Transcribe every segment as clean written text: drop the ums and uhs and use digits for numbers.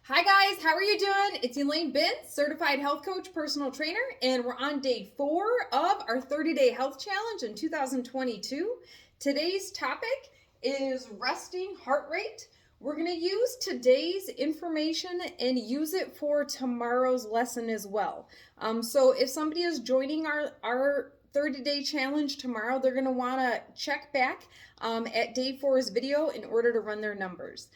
Hi guys, how are you doing? It's Elaine Bintz, certified health coach, personal trainer, and we're on day 4 of our 30-day health challenge in 2022. Today's topic is resting heart rate. We're going to use today's information and use it for tomorrow's lesson as well. So if somebody is joining our 30-day challenge tomorrow, they're going to want to check back at day 4's video in order to run their numbers.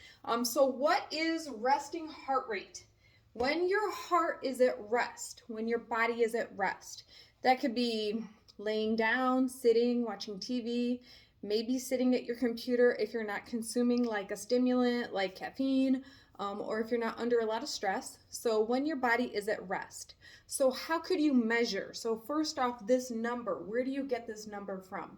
So what is resting heart rate? When your heart is at rest, when your body is at rest, that could be laying down, sitting, watching TV, maybe sitting at your computer if you're not consuming like a stimulant like caffeine, or if you're not under a lot of stress. So when your body is at rest. So how could you measure? So first off, this number, where do you get this number from?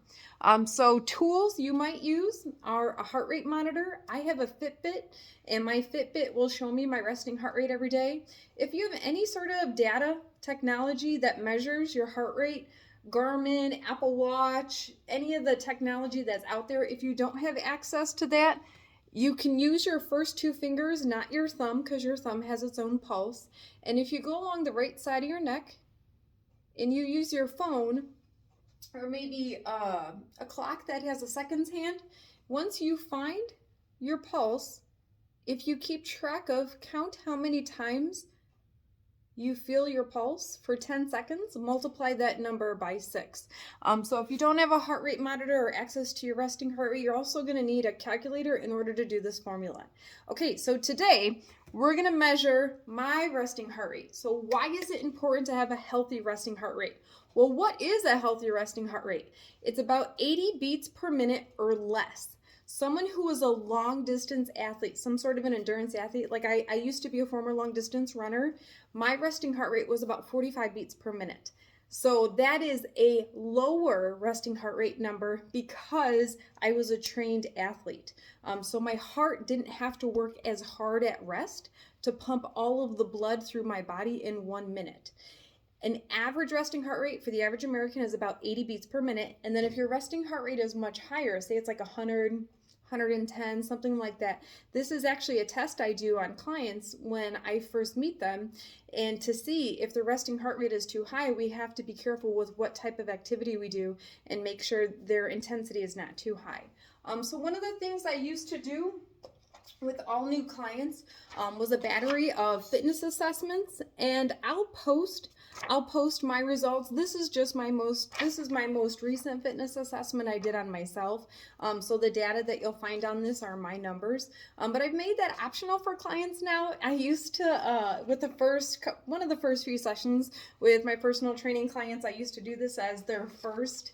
So tools you might use are a heart rate monitor. I have a Fitbit, and my Fitbit will show me my resting heart rate every day. If you have any sort of data technology that measures your heart rate, Garmin, Apple Watch, any of the technology that's out there, if you don't have access to that, you can use your first 2 fingers, not your thumb, because your thumb has its own pulse. And if you go along the right side of your neck and you use your phone, or maybe a clock that has a seconds hand, once you find your pulse, if you keep track of, count how many times you feel your pulse for 10 seconds, multiply that number by 6. So if you don't have a heart rate monitor or access to your resting heart rate, you're also going to need a calculator in order to do this formula. Okay, so today we're going to measure my resting heart rate. So why is it important to have a healthy resting heart rate? Well, what is a healthy resting heart rate? It's about 80 beats per minute or less. Someone who is a long distance athlete, some sort of an endurance athlete, like I used to be a former long distance runner, my resting heart rate was about 45 beats per minute. So that is a lower resting heart rate number because I was a trained athlete. So my heart didn't have to work as hard at rest to pump all of the blood through my body in 1 minute. An average resting heart rate for the average American is about 80 beats per minute. And then if your resting heart rate is much higher, say it's like 100, 110, something like that. This is actually a test I do on clients when I first meet them. And to see if the resting heart rate is too high, we have to be careful with what type of activity we do and make sure their intensity is not too high. So one of the things I used to do with all new clients was a battery of fitness assessments, and I'll post my results. This is my most recent fitness assessment I did on myself. So the data that you'll find on this are my numbers. But I've made that optional for clients now. I used to with one of the first few sessions with my personal training clients, I used to do this as their first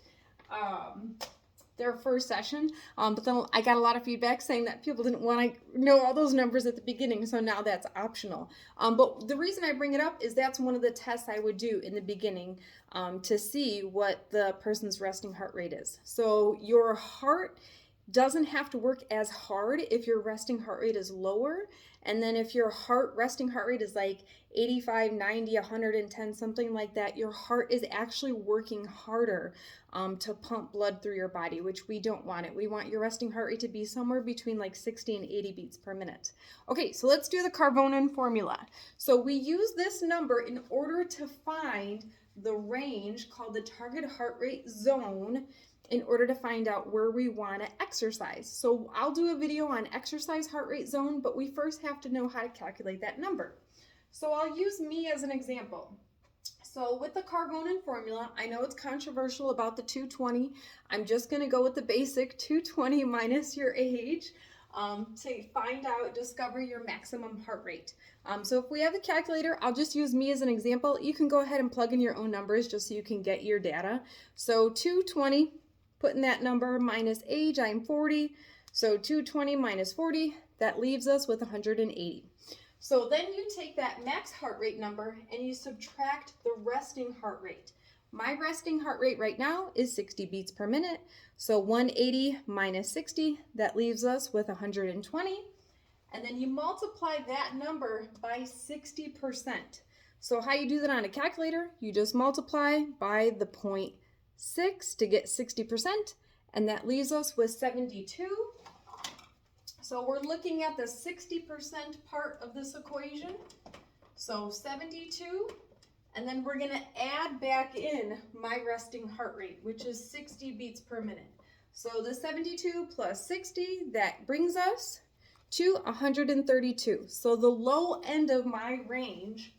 session, but then I got a lot of feedback saying that people didn't want to know all those numbers at the beginning, so now that's optional. But the reason I bring it up is that's one of the tests I would do in the beginning to see what the person's resting heart rate is. So your heart doesn't have to work as hard if your resting heart rate is lower. And then if your resting heart rate is like 85, 90, 110, something like that, your heart is actually working harder to pump blood through your body, which we don't want it. We want your resting heart rate to be somewhere between like 60 and 80 beats per minute. Okay, so let's do the Karvonen formula. So we use this number in order to find the range called the target heart rate zone in order to find out where we want to exercise. So I'll do a video on exercise heart rate zone, but we first have to know how to calculate that number. So I'll use me as an example. So with the Karvonen formula, I know it's controversial about the 220. I'm just going to go with the basic 220 minus your age to discover your maximum heart rate. So if we have a calculator, I'll just use me as an example. You can go ahead and plug in your own numbers just so you can get your data. So 220, putting that number minus age, I'm 40. So 220 minus 40, that leaves us with 180. So then you take that max heart rate number and you subtract the resting heart rate. My resting heart rate right now is 60 beats per minute. So 180 minus 60, that leaves us with 120. And then you multiply that number by 60%. So how you do that on a calculator, you just multiply by the 0.6 to get 60%, and that leaves us with 72. So we're looking at the 60% part of this equation. So 72, and then we're gonna add back in my resting heart rate, which is 60 beats per minute. So the 72 plus 60, that brings us to 132. So the low end of my range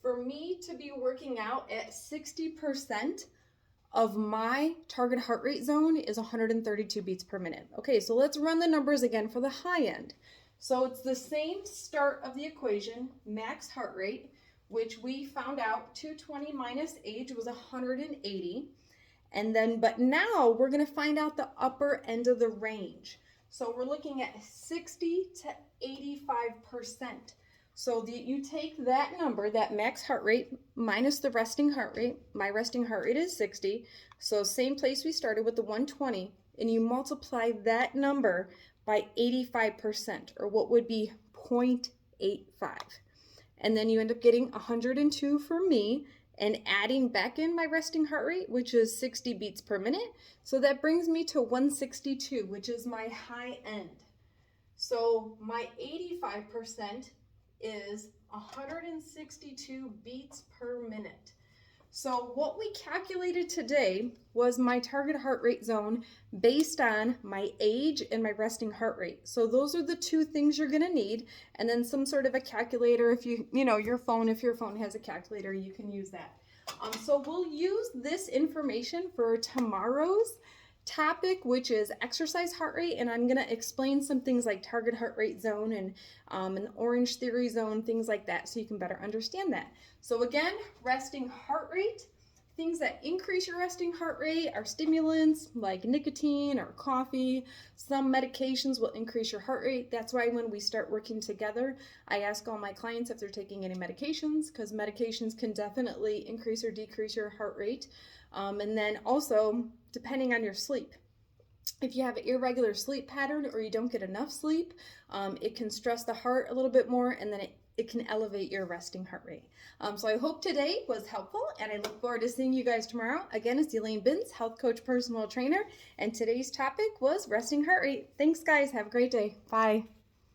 for me to be working out at 60% of my target heart rate zone is 132 beats per minute. Okay, so let's run the numbers again for the high end. So it's the same start of the equation, max heart rate, which we found out 220 minus age was 180. And then, but now we're gonna find out the upper end of the range. So we're looking at 60 to 85%. So you take that number, that max heart rate, minus the resting heart rate. My resting heart rate is 60. So same place we started with the 120, and you multiply that number by 85%, or what would be 0.85. And then you end up getting 102 for me, and adding back in my resting heart rate, which is 60 beats per minute. So that brings me to 162, which is my high end. So my 85% is 162 beats per minute. So what we calculated today was my target heart rate zone based on my age and my resting heart rate. So those are the two things you're gonna need, and then some sort of a calculator. If your phone has a calculator, you can use that. So we'll use this information for tomorrow's topic, which is exercise heart rate, and I'm going to explain some things like target heart rate zone and an orange theory zone, things like that, so you can better understand that. So again, resting heart rate, things that increase your resting heart rate are stimulants like nicotine or coffee. Some medications will increase your heart rate. That's why when we start working together, I ask all my clients if they're taking any medications, because medications can definitely increase or decrease your heart rate. And then also, depending on your sleep. If you have an irregular sleep pattern or you don't get enough sleep, it can stress the heart a little bit more, and then it can elevate your resting heart rate. So I hope today was helpful, and I look forward to seeing you guys tomorrow. Again, it's Elaine Bintz, health coach, personal trainer, and today's topic was resting heart rate. Thanks, guys. Have a great day. Bye.